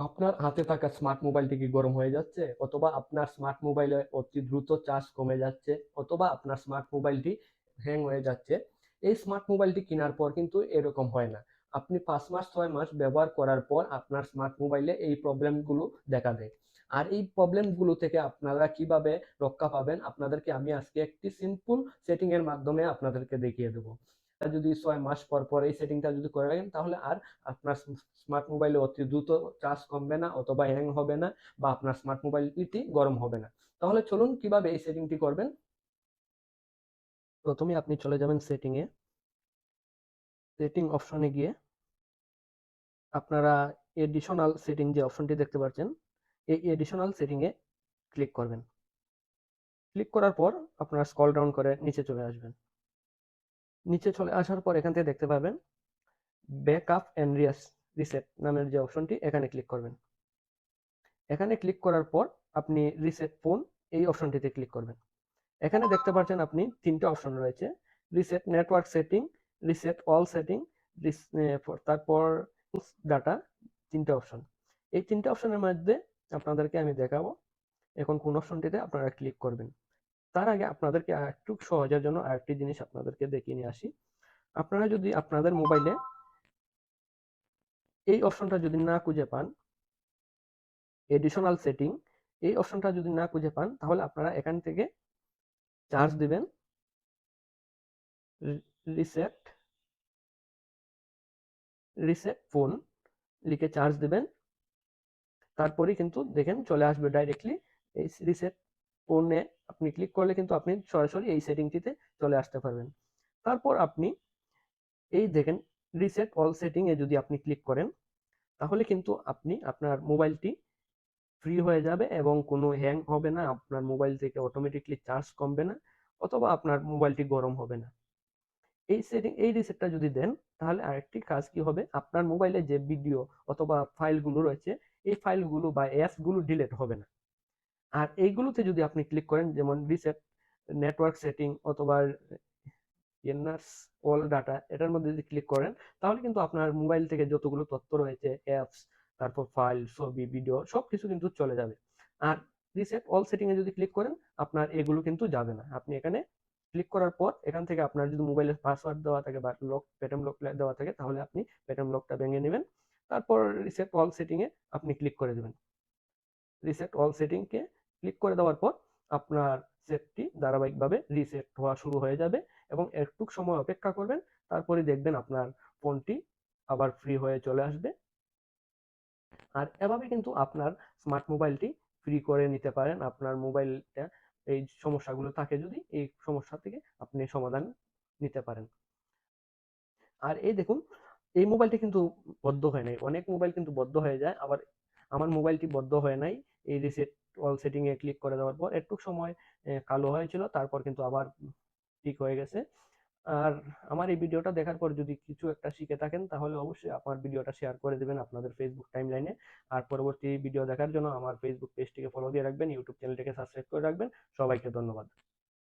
আপনার হাতে থাকা স্মার্ট মোবাইলটি কি গরম হয়ে যাচ্ছে, অথবা আপনার স্মার্ট মোবাইলে অতি দ্রুত চার্জ কমে যাচ্ছে, অথবা আপনার স্মার্ট মোবাইলটি হ্যাং হয়ে যাচ্ছে? এই স্মার্ট মোবাইলটি কেনার পর কিন্তু এরকম হয় না। আপনি 5 মাস 6 মাস ব্যবহার করার পর আপনার স্মার্ট মোবাইলে এই প্রবলেমগুলো দেখা দেয়। আর এই প্রবলেমগুলো থেকে আপনারা কিভাবে রক্ষা পাবেন, আপনাদেরকে আমি আজকে একটি সিম্পল সেটিং এর মাধ্যমে আপনাদেরকে দেখিয়ে দেবো। যদি 6 মাস পর পর এই সেটিংটা যদি করে রাখেন, তাহলে আর আপনার স্মার্ট মোবাইলে অতি দ্রুত চার্জ কমবে না, অথবা হ্যাং হবে না, বা আপনার স্মার্ট মোবাইলটি গরম হবে না। তাহলে চলুন কিভাবে এই সেটিংটি করবেন। প্রথমে আপনি চলে যাবেন সেটিং অপশনে গিয়ে আপনারা এডিশনাল সেটিং যে অপশনটি দেখতে পাচ্ছেন, এই এডিশনাল সেটিং এ ক্লিক করবেন। ক্লিক করার পর আপনারা স্ক্রল ডাউন করে নিচে চলে আসবেন। নিচে চলে আসার পর এখান থেকে দেখতে পাবেন ব্যাকআপ এন্ড রিসেট নামের যে অপশনটি, এখানে ক্লিক করবেন। এখানে ক্লিক করার পর আপনি রিসেট ফোন এই অপশনটিতে ক্লিক করবেন। এখানে দেখতে পাচ্ছেন আপনি 3টা অপশন রয়েছে: reset network setting, reset all setting, তারপর ডাটা। 3টা অপশন। এই 3টা অপশনের মধ্যে আপনাদেরকে আমি দেখাবো এখন কোন অপশনটিতে আপনারা ক্লিক করবেন। তার আগে আপনাদেরকে একটু সহজের জন্য আরেকটি জিনিস আপনাদেরকে দেখিয়ে নিয়ে আসি। আপনারা যদি আপনাদের মোবাইলে এই অপশনটা যদি না খুঁজে পান, এডিশনাল সেটিং এই অপশনটা যদি না খুঁজে পান, তাহলে আপনারা এখান থেকে চার্জ দিবেন, রিসেট রিসেট ফোন লিখে চার্জ দিবেন। তারপরেই কিন্তু দেখেন চলে আসবে ডাইরেক্টলি এই রিসেট ফোনে। আপনি ক্লিক করলে কিন্তু আপনি সরাসরি এই সেটিংটিতে চলে আসতে পারবেন। তারপর আপনি এই দেখেন রিসেট অল সেটিং এ যদি আপনি ক্লিক করেন, তাহলে কিন্তু আপনি আপনার মোবাইলটি ফ্রি হয়ে যাবে এবং কোনো হ্যাং হবে না, আপনার মোবাইল থেকে অটোমেটিকলি চার্জ কমবে না, অথবা আপনার মোবাইলটি গরম হবে না। এই রিসেটটা যদি দেন, তাহলে আরেকটি কাজ কি হবে, আপনার মোবাইলে যে ভিডিও অথবা ফাইলগুলো রয়েছে, এই ফাইলগুলো বা অ্যাপসগুলো ডিলিট হবে না। আর এইগুলোতে যদি আপনি ক্লিক করেন, যেমন রিসেট নেটওয়ার্ক সেটিং অথবা এনআরস অল ডাটা, এটার মধ্যে যদি ক্লিক করেন, তাহলে কিন্তু আপনার মোবাইল থেকে যতগুলো তথ্য রয়েছে, অ্যাপস, তারপর ফাইল, ছবি, ভিডিও, সবকিছু কিন্তু চলে যাবে। আর রিসেট অল সেটিং এ যদি ক্লিক করেন, আপনার এগুলো কিন্তু যাবে না। আপনি এখানে ক্লিক করার পর এখান থেকে আপনার যদি মোবাইলের পাসওয়ার্ড দেওয়া থাকে বা লক, পেটিএম লক দেওয়া থাকে, তাহলে আপনি পেটিএম লকটা ভেঙে নেবেন। তারপর রিসেট অল সেটিং এ আপনি ক্লিক করে দেবেন। রিসেট অল সেটিংকে ক্লিক করে দেওয়ার পর আপনার সেটটি ধারাবাহিকভাবে রিসেট হওয়া শুরু হয়ে যাবে, এবং একটু সময় অপেক্ষা করবেন। তারপরে দেখবেন আপনার ফোনটি আবার ফ্রি হয়ে চলে আসবে। আর এভাবে কিন্তু আপনার স্মার্ট মোবাইলটি ফ্রি করে নিতে পারেন। আপনার মোবাইলটা এই সমস্যাগুলো থাকে, যদি এই সমস্যা থেকে আপনি সমাধান নিতে পারেন। আর এই দেখুন, এই মোবাইলটি কিন্তু বদ্ধ হয় নাই। অনেক মোবাইল কিন্তু বদ্ধ হয়ে যায়, আবার আমার মোবাইলটি বদ্ধ হয় নাই। এই রিসেট অল সেটিং এ ক্লিক করে দেওয়ার পর একটু সময় কালো হয়েছিল, তারপর কিন্তু আবার ঠিক হয়ে গেছে। আর আমার এই ভিডিওটা দেখার পর যদি কিছু একটা শিখে থাকেন, তাহলে অবশ্যই আমার ভিডিওটা শেয়ার করে দেবেন আপনাদের ফেসবুক টাইমলাইনে। আর পরবর্তী ভিডিও দেখার জন্য আমার ফেসবুক পেজটিকে ফলো দিয়ে রাখবেন, ইউটিউব চ্যানেলটিকে সাবস্ক্রাইব করে রাখবেন। সবাইকে ধন্যবাদ।